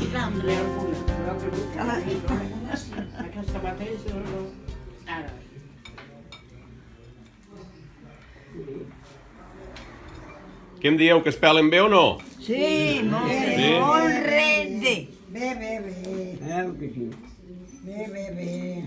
ficar-me alguna, aquesta mateixa, ara. Què em dieu, que es pelen bé o no? Sí, molt rende. Bé. Que sí. Bé.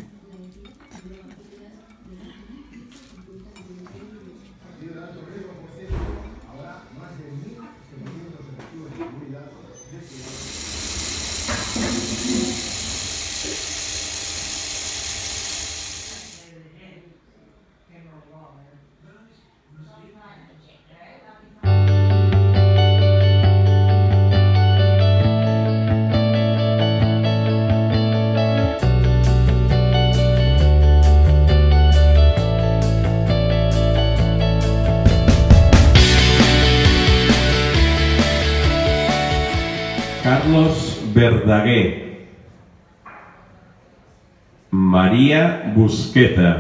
Carlos Verdaguer. Maria Busqueta.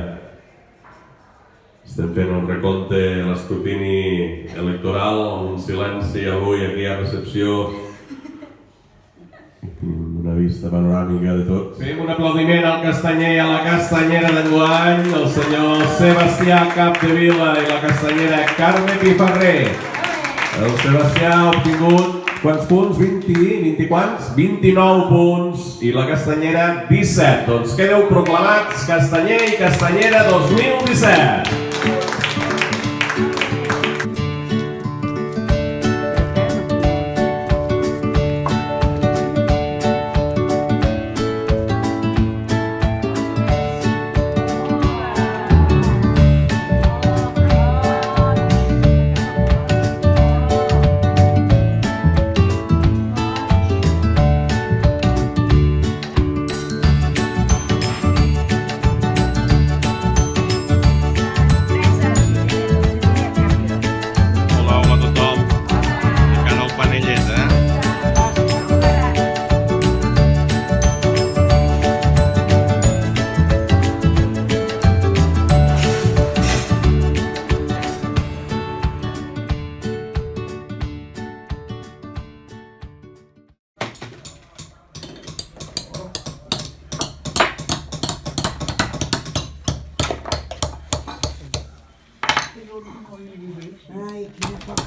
Estem fent un recompte, l'escrutini electoral, amb un silenci avui aquí a recepció. Una vista panoràmica de tot. Fem un aplaudiment al castanyer i a la castanyera d'enguany, el senyor Sebastià Capdevila i la castanyera Carme Pifarrer. El Sebastià ha obtingut quants punts? 20 quants? 29 punts i la castanyera 17. Doncs quedeu proclamats castanyer i castanyera 2017.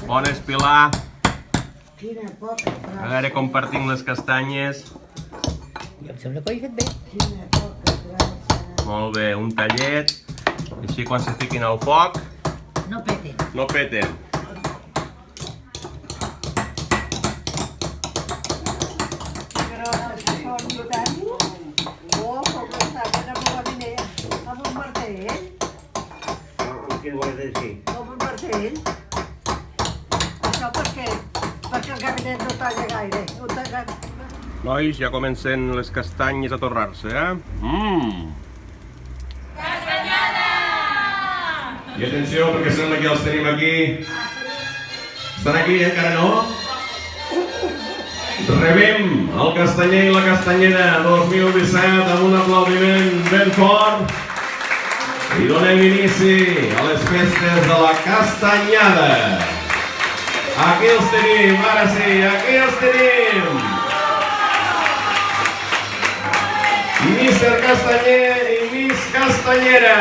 Bones, Pilar. Quina poca frase. A veure, compartim les castanyes. Jo em sembla que ho he fet bé. Quina poca frase. Molt bé, un tallet. Així quan se fiquin al foc No peten. no peten. Però això són tant. Com està, que no puc venir. Com un martell. Què vols dir? Com un martell. Això perquè el gabinet no talla gaire. No talla... Nois, ja comencen les castanyes a torrar-se, Castanyada! I atenció, perquè sembla que els tenim aquí. Estan aquí, encara no? Rebem el castanyer i la castanyera 2017 amb un aplaudiment ben fort. I donem inici a les festes de la castanyada. Aquí els tenim, ara sí, aquí els tenim. Míster Castanyer i Miss Castanyera.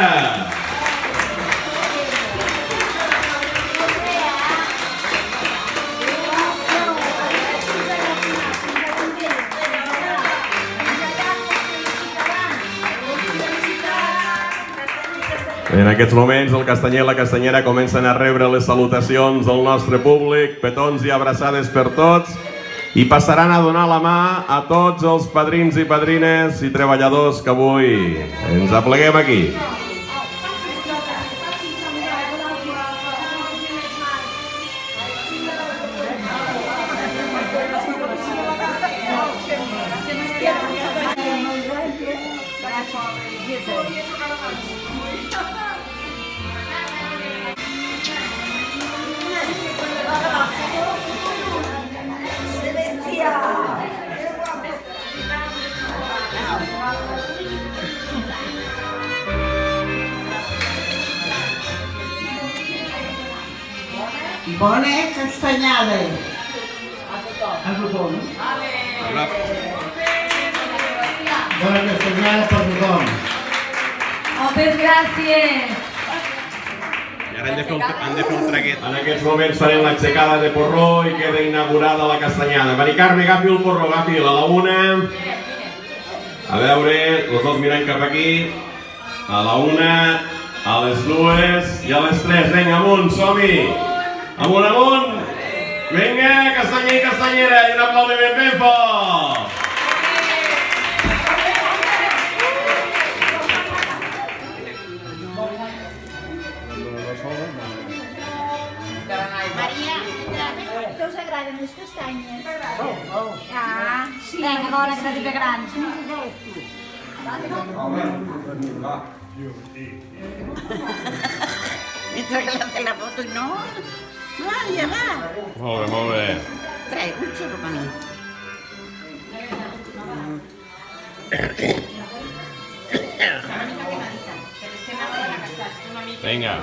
En aquests moments el castanyer i la castanyera comencen a rebre les salutacions del nostre públic, petons i abraçades per tots, i passaran a donar la mà a tots els padrins i padrines i treballadors que avui ens apleguem aquí. Bona castanyada. al botó. Bona castanyada per tothom. Moltes gràcies. I ara han de fer un traguet. En aquests moments farem l'aixecada de porró i queda inaugurada la castanyada. Mari Carme, agafi el porró, agafi-la a la una. A veure, els dos mirant cap aquí. A la una, a les dues i a les tres. Vinga, amunt, som-hi! Amunt, amunt! Vinga, castanyer i castanyera, i un aplaudiment ben fort! Maria, que us agraden les castanyes? Ah, sí. Vinga, bona, que t'has de gran. Mentre que hace la foto y no. Vaya, va. Molt bé, molt bé. Trae un churro para mí. Vinga.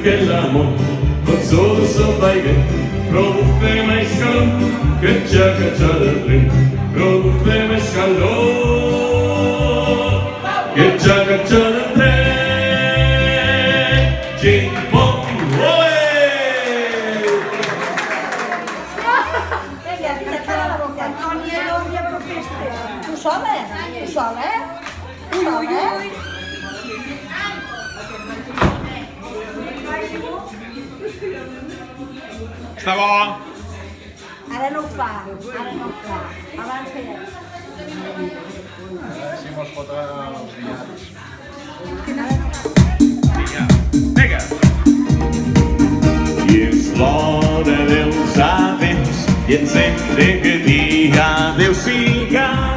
Que l'amor pot solo s'apaga, produce més calor que xaca del tren, produce més calor que xaca del tren. Xim-pom, oe! Vinga, fica la boca. Antònia, Núria, proteste. Tu sola? Tu sola? Tu sola? Està bo! Ara no ho fa, ara no ho fa. Abans feia... Si mos fotrà els diaris. Vinga! I és l'hora dels adeus i ens hem de dir adeu-siau.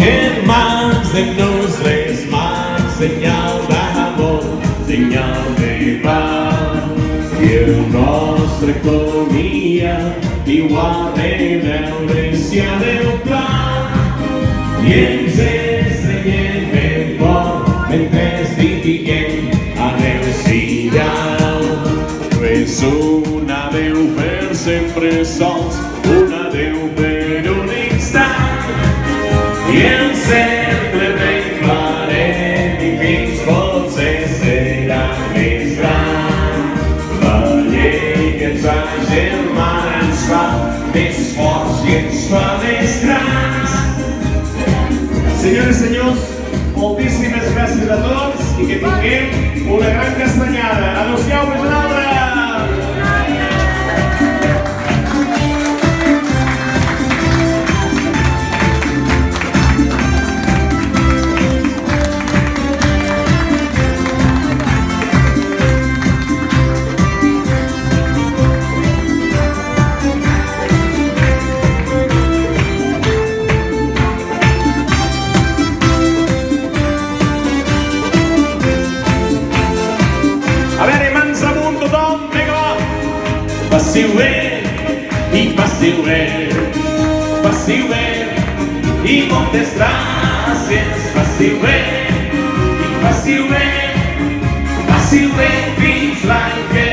Germans, dem-nos les mans, senyal d'amor, senyal de pau. I el nostre comiat igual de veure si adeu plau. I ens estrenyem ben fort mentre diguem adeu-siau. No és un adeu per sempre sols, un adeu per un instant. I el cercle ben claret i fins potser serà més gran. La llei que ens agermana ens fa més forts i ens fa més grans. Senyores i senyors, moltíssimes gràcies a tots i que tinguem una gran castanyada. Adéu-siau, més una altra! A veure, mans amunt tothom, vinga va! Passiu bé i passiu bé, passiu bé i moltes gràcies. Passiu bé i passiu bé, passiu bé fins l'any que